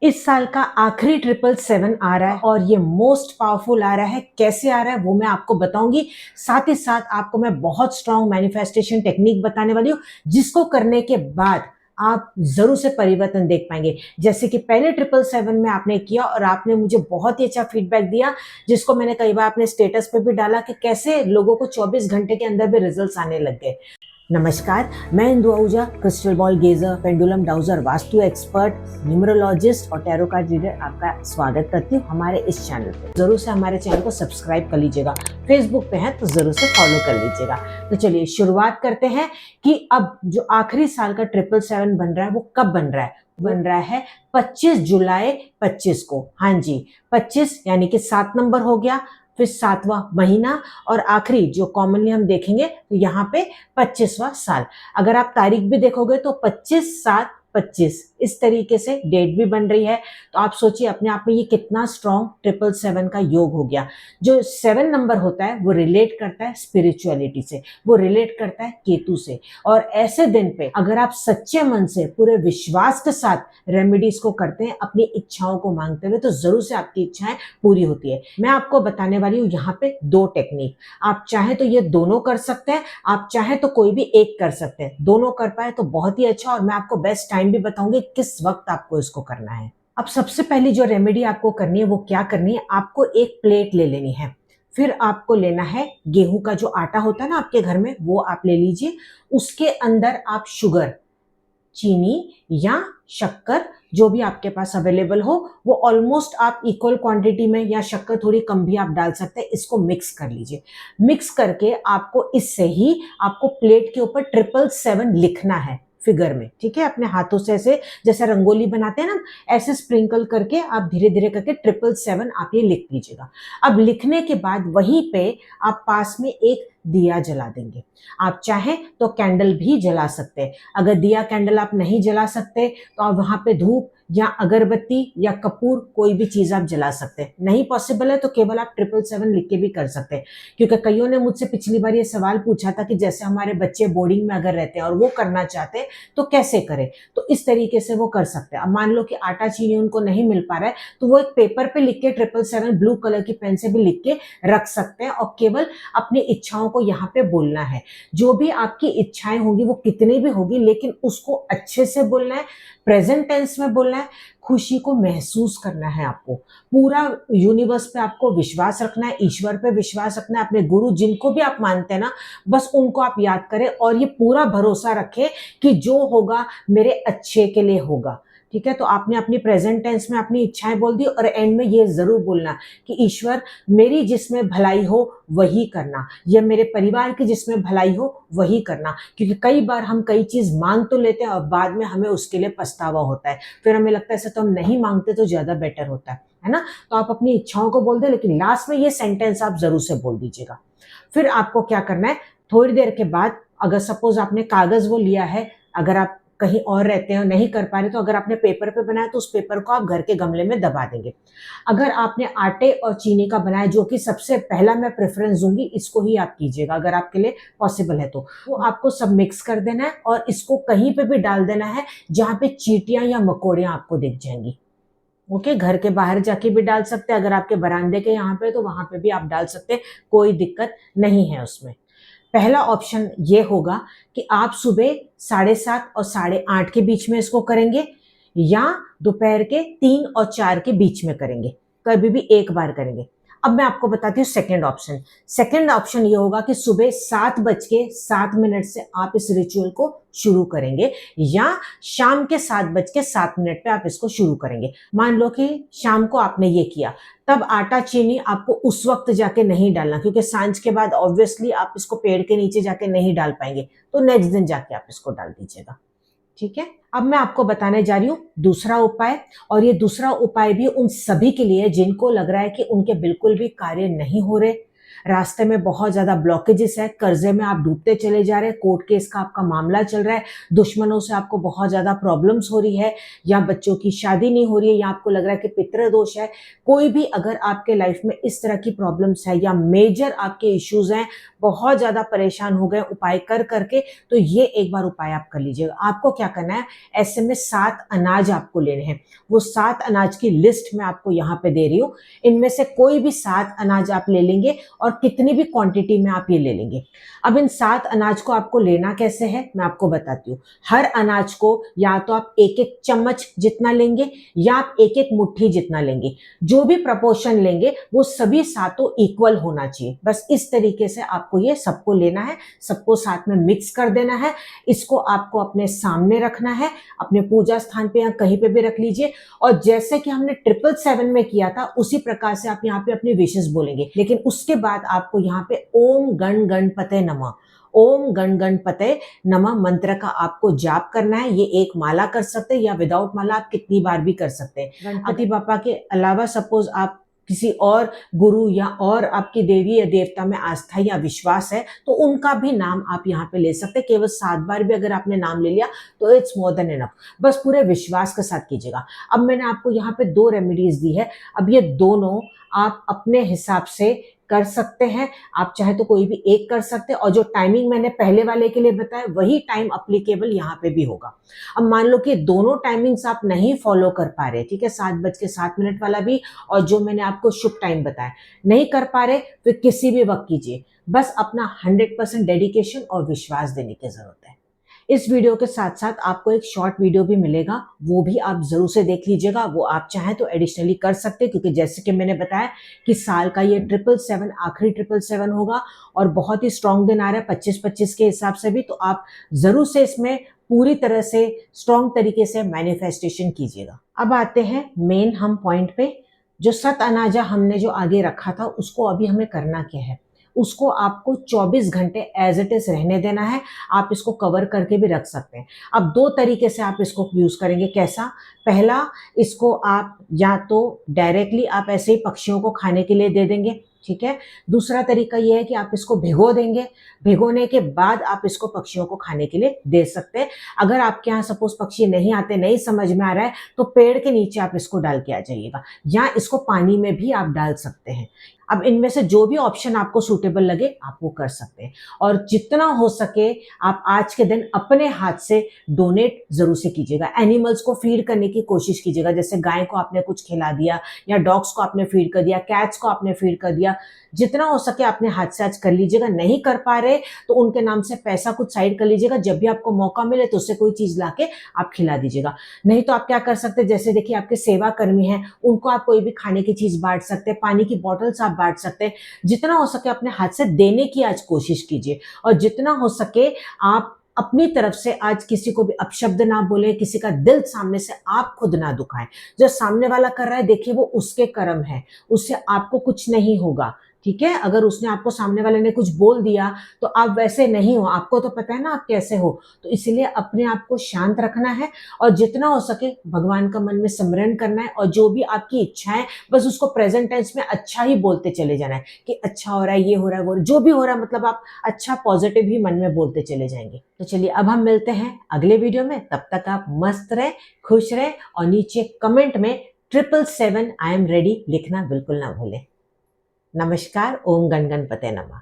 इस साल का आखिरी 777 आ रहा है और ये मोस्ट पावरफुल आ रहा है। कैसे आ रहा है वो मैं आपको बताऊंगी। साथ ही साथ आपको मैं बहुत स्ट्रांग मैनिफेस्टेशन टेक्निक बताने वाली हूँ, जिसको करने के बाद आप जरूर से परिवर्तन देख पाएंगे। जैसे कि पहले 777 में आपने किया और आपने मुझे बहुत ही अच्छा फीडबैक दिया, जिसको मैंने कई बार अपने स्टेटस पे भी डाला कि कैसे लोगों को 24 घंटे के अंदर भी रिजल्ट्स आने लग गए। नमस्कार, मैं Indu Ahuja, crystal ball gazer, pendulum dowser, vastu expert, numerologist और टैरो कार्ड रीडर आपका स्वागत करती हूँ हमारे इस चैनल पे। जरूर से हमारे चैनल को सब्सक्राइब कर लीजिएगा। फेसबुक पे है तो जरूर से फॉलो कर लीजिएगा। तो चलिए शुरुआत करते हैं कि अब जो आखिरी साल का 777 बन रहा है वो कब बन रहा है। बन रहा है 25 जुलाई 25 को। हाँ जी, 25 यानी कि 7 नंबर हो गया, फिर 7वां महीना और आखिरी जो कॉमनली हम देखेंगे तो यहाँ पे 25वां साल। अगर आप तारीख भी देखोगे तो 25/7/25 इस तरीके से डेट भी बन रही है। तो आप सोचिए अपने आप में ये कितना स्ट्रॉन्ग 777 का योग हो गया। जो 7 नंबर होता है वो रिलेट करता है स्पिरिचुअलिटी से, वो रिलेट करता है केतु से। और ऐसे दिन पे अगर आप सच्चे मन से पूरे विश्वास के साथ रेमेडीज को करते हैं, अपनी इच्छाओं को मांगते हुए, तो जरूर से आपकी इच्छाएं पूरी होती है। मैं आपको बताने वाली हूँ यहाँ पे 2 टेक्निक। आप चाहे तो ये दोनों कर सकते हैं, आप चाहे तो कोई भी एक कर सकते हैं। दोनों कर पाए तो बहुत ही अच्छा। और मैं आपको बेस्ट टाइम भी बताऊंगी किस वक्त आपको इसको करना है। अब सबसे पहली जो रेमेडी आपको करनी है वो क्या करनी है, आपको एक प्लेट ले लेनी है। फिर आपको लेना है गेहूं का जो आटा होता है ना आपके घर में, वो आप ले लीजिए। उसके अंदर आप शुगर, चीनी या शक्कर, जो भी आपके पास अवेलेबल हो, वो ऑलमोस्ट आप इक्वल क्वांटिटी में, या शक्कर थोड़ी कम भी आप डाल सकते हैं। इसको मिक्स कर लीजिए। मिक्स करके आपको इससे ही आपको प्लेट के ऊपर 777 लिखना है फिगर में, ठीक है। अपने हाथों से ऐसे जैसे रंगोली बनाते हैं ना, ऐसे स्प्रिंकल करके आप धीरे धीरे करके 777 आप ये लिख लीजिएगा। अब लिखने के बाद वहीं पे आप पास में एक दिया जला देंगे। आप चाहें तो कैंडल भी जला सकते हैं। अगर दिया कैंडल आप नहीं जला सकते तो आप वहां पे धूप या अगरबत्ती या कपूर कोई भी चीज आप जला सकते हैं। नहीं पॉसिबल है तो केवल आप 777 लिख के भी कर सकते हैं। क्योंकि कईयों ने मुझसे पिछली बार ये सवाल पूछा था कि जैसे हमारे बच्चे बोर्डिंग में अगर रहते हैं और वो करना चाहते हैं तो कैसे करें। तो इस तरीके से वो कर सकते हैं। अब मान लो कि आटा चीनी उनको नहीं मिल पा रहा है तो वो एक पेपर पे लिख के 777 ब्लू कलर की पेन से भी लिख के रख सकते हैं और केवल अपनी इच्छाओं को यहाँ पे बोलना है। जो भी आपकी इच्छाएं होंगी वो कितनी भी होगी, लेकिन उसको अच्छे से बोलना है, प्रेजेंट टेंस में बोलना है, खुशी को महसूस करना है। आपको पूरा यूनिवर्स पे आपको विश्वास रखना है, ईश्वर पे विश्वास रखना है। अपने गुरु जिनको भी आप मानते हैं ना, बस उनको आप याद करें और ये पूरा भरोसा रखें कि जो होगा मेरे अच्छे के लिए होगा, ठीक है। तो आपने अपनी प्रेजेंट टेंस में अपनी इच्छाएं बोल दी और एंड में ये जरूर बोलना कि ईश्वर मेरी जिसमें भलाई हो वही करना, या मेरे परिवार की जिसमें भलाई हो वही करना। क्योंकि कई बार हम कई चीज मांग तो लेते हैं और बाद में हमें उसके लिए पछतावा होता है। फिर हमें लगता है ऐसे तो हम नहीं मांगते तो ज्यादा बेटर होता है ना। तो आप अपनी इच्छाओं को बोल दे, लेकिन लास्ट में ये सेंटेंस आप जरूर से बोल दीजिएगा। फिर आपको क्या करना है, थोड़ी देर के बाद अगर सपोज आपने कागज वो लिया है, अगर आप कहीं और रहते हैं और नहीं कर पा रहे तो अगर आपने पेपर पे बनाया तो उस पेपर को आप घर के गमले में दबा देंगे। अगर आपने आटे और चीनी का बनाया, जो कि सबसे पहला मैं प्रेफरेंस दूंगी, इसको ही आप कीजिएगा अगर आपके लिए पॉसिबल है तो। वो आपको सब मिक्स कर देना है और इसको कहीं पे भी डाल देना है जहां पे चींटियां या मकोड़ियां आपको दिख जाएंगी। ओके, घर के बाहर जाके भी डाल सकते हैं। अगर आपके बरामदे के यहाँ पे तो वहां पे भी आप डाल सकते हैं, कोई दिक्कत नहीं है उसमें। पहला ऑप्शन ये होगा कि आप सुबह 7:30 और 8:30 के बीच में इसको करेंगे, या दोपहर के 3 और 4 के बीच में करेंगे। कभी भी एक बार करेंगे। अब मैं आपको बताती हूँ सेकंड ऑप्शन। सेकंड ऑप्शन ये होगा कि सुबह 7:07 से आप इस रिचुअल को शुरू करेंगे, या शाम के 7:07 पे आप इसको शुरू करेंगे। मान लो कि शाम को आपने ये किया, तब आटा चीनी आपको उस वक्त जाके नहीं डालना, क्योंकि सांझ के बाद ऑब्वियसली आप इसको पेड़ के नीचे जाके नहीं डाल पाएंगे। तो नेक्स्ट दिन जाके आप इसको डाल दीजिएगा, ठीक है। अब मैं आपको बताने जा रही हूँ दूसरा उपाय, और ये दूसरा उपाय भी उन सभी के लिए जिनको लग रहा है कि उनके बिल्कुल भी कार्य नहीं हो रहे, रास्ते में बहुत ज्यादा ब्लॉकेजेस है, कर्जे में आप डूबते चले जा रहे हैं, कोर्ट केस का आपका मामला चल रहा है, दुश्मनों से आपको बहुत ज्यादा प्रॉब्लम्स हो रही है, या बच्चों की शादी नहीं हो रही है, या आपको लग रहा है कि पितृ दोष है। कोई भी अगर आपके लाइफ में इस तरह की प्रॉब्लम्स है या मेजर आपके इश्यूज हैं, बहुत ज्यादा परेशान हो गए उपाय कर करके, तो ये एक बार उपाय आप कर लीजिएगा। आपको क्या करना है, ऐसे में 7 अनाज आपको लेने हैं। वो 7 अनाज की लिस्ट मैं आपको यहाँ पे दे रही हूँ। इनमें से कोई भी 7 अनाज आप ले लेंगे और कितनी भी क्वांटिटी में आप ये ले लेंगे। अब इन 7 अनाज को आपको लेना कैसे है मैं आपको बताती हूँ। हर अनाज को या तो आप एक एक चम्मच जितना लेंगे या आप एक एक मुट्ठी जितना लेंगे। जो भी प्रपोर्शन लेंगे वो सभी सातों इक्वल होना चाहिए। बस इस तरीके से आपको ये सबको लेना है, सबको साथ में मिक्स कर देना है। इसको आपको अपने सामने रखना है, अपने पूजा स्थान पे या कहीं पे भी रख लीजिए। और जैसे कि हमने 777 में किया था उसी प्रकार से आप यहाँ पे अपनी विशेष बोलेंगे। लेकिन उसके बाद आपको यहाँ पे ओम गण गणपते नमः, ओम गण गणपते नमः मंत्र का आपको जाप करना है। ये एक माला कर सकते हैं या विदाउट माला आप कितनी बार भी कर सकते हैं। गणपति बापा के अलावा सपोज आप किसी और गुरु या और आपकी देवी या देवता में आस्था या विश्वास है तो उनका भी नाम आप यहाँ पे ले सकते हैं। केवल 7 बार भी अगर आपने नाम ले लिया तो इट्स मोर देन इनफ। बस पूरे विश्वास के साथ कीजिएगा। अब मैंने आपको यहाँ पे 2 रेमेडीज दी है। अब ये दोनों आप अपने हिसाब से कर सकते हैं। आप चाहे तो कोई भी एक कर सकते हैं और जो टाइमिंग मैंने पहले वाले के लिए बताया वही टाइम अप्लीकेबल यहाँ पे भी होगा। अब मान लो कि दोनों टाइमिंग्स आप नहीं फॉलो कर पा रहे, ठीक है, 7:07 वाला भी और जो मैंने आपको शुभ टाइम बताया नहीं कर पा रहे, फिर किसी भी वक्त कीजिए। बस अपना 100% डेडिकेशन और विश्वास देने की जरूरत है। इस वीडियो के साथ साथ आपको एक शॉर्ट वीडियो भी मिलेगा, वो भी आप जरूर से देख लीजिएगा। वो आप चाहें तो एडिशनली कर सकते हैं क्योंकि जैसे कि मैंने बताया कि साल का ये 777 आखिरी 777 होगा और बहुत ही स्ट्रॉन्ग दिन आ रहा है 25-25 के हिसाब से भी। तो आप जरूर से इसमें पूरी तरह से स्ट्रॉन्ग तरीके से मैनिफेस्टेशन कीजिएगा। अब आते हैं मेन हम पॉइंट पे। जो 7 अनाजा हमने जो आगे रखा था उसको अभी हमें करना क्या है, उसको आपको 24 घंटे एज इट इज रहने देना है। आप इसको कवर करके भी रख सकते हैं। अब 2 तरीके से आप इसको यूज करेंगे। कैसा, पहला, इसको आप या तो डायरेक्टली आप ऐसे ही पक्षियों को खाने के लिए दे देंगे, ठीक है। दूसरा तरीका यह है कि आप इसको भिगो देंगे, भिगोने के बाद आप इसको पक्षियों को खाने के लिए दे सकते हैं। अगर आपके यहाँ सपोज पक्षी नहीं आते, नहीं समझ में आ रहा है, तो पेड़ के नीचे आप इसको डाल के आ जाइएगा या इसको पानी में भी आप डाल सकते हैं। अब इनमें से जो भी ऑप्शन आपको सूटेबल लगे आप वो कर सकते हैं। और जितना हो सके आप आज के दिन अपने हाथ से डोनेट जरूर से कीजिएगा। एनिमल्स को फीड करने की कोशिश कीजिएगा। जैसे गाय को आपने कुछ खिला दिया या डॉग्स को आपने फीड कर दिया, कैट्स को आपने फीड कर दिया, जितना हो सके अपने हाथ से आज कर लीजिएगा। नहीं कर पा रहे तो उनके नाम से पैसा कुछ साइड कर लीजिएगा। जब भी आपको मौका मिले तो उससे कोई चीज लाके आप खिला दीजिएगा। नहीं तो आप क्या कर सकते हैं, जैसे देखिए आपके सेवा कर्मी हैं, उनको आप कोई भी खाने की चीज बांट सकते हैं, पानी की बॉटल्स आप बांट सकते हैं। जितना हो सके अपने हाथ से देने की आज कोशिश कीजिए और जितना हो सके आप अपनी तरफ से आज किसी को भी अपशब्द ना बोले, किसी का दिल सामने से आप खुद ना दुखाएं। जो सामने वाला कर रहा है देखिए वो उसके कर्म है, उससे आपको कुछ नहीं होगा, ठीक है। अगर उसने आपको, सामने वाले ने कुछ बोल दिया तो आप वैसे नहीं हो, आपको तो पता है ना आप कैसे हो। तो इसलिए अपने आप को शांत रखना है और जितना हो सके भगवान का मन में स्मरण करना है और जो भी आपकी इच्छा है बस उसको प्रेजेंट टेंस में अच्छा ही बोलते चले जाना है कि अच्छा हो रहा है, ये हो रहा है, वो जो भी हो रहा है, मतलब आप अच्छा पॉजिटिव ही मन में बोलते चले जाएंगे। तो चलिए अब हम मिलते हैं अगले वीडियो में। तब तक आप मस्त रहे, खुश रहे और नीचे कमेंट में 777 आई एम रेडी लिखना बिल्कुल ना भूलें। नमस्कार। ओम गण गणपते नमः।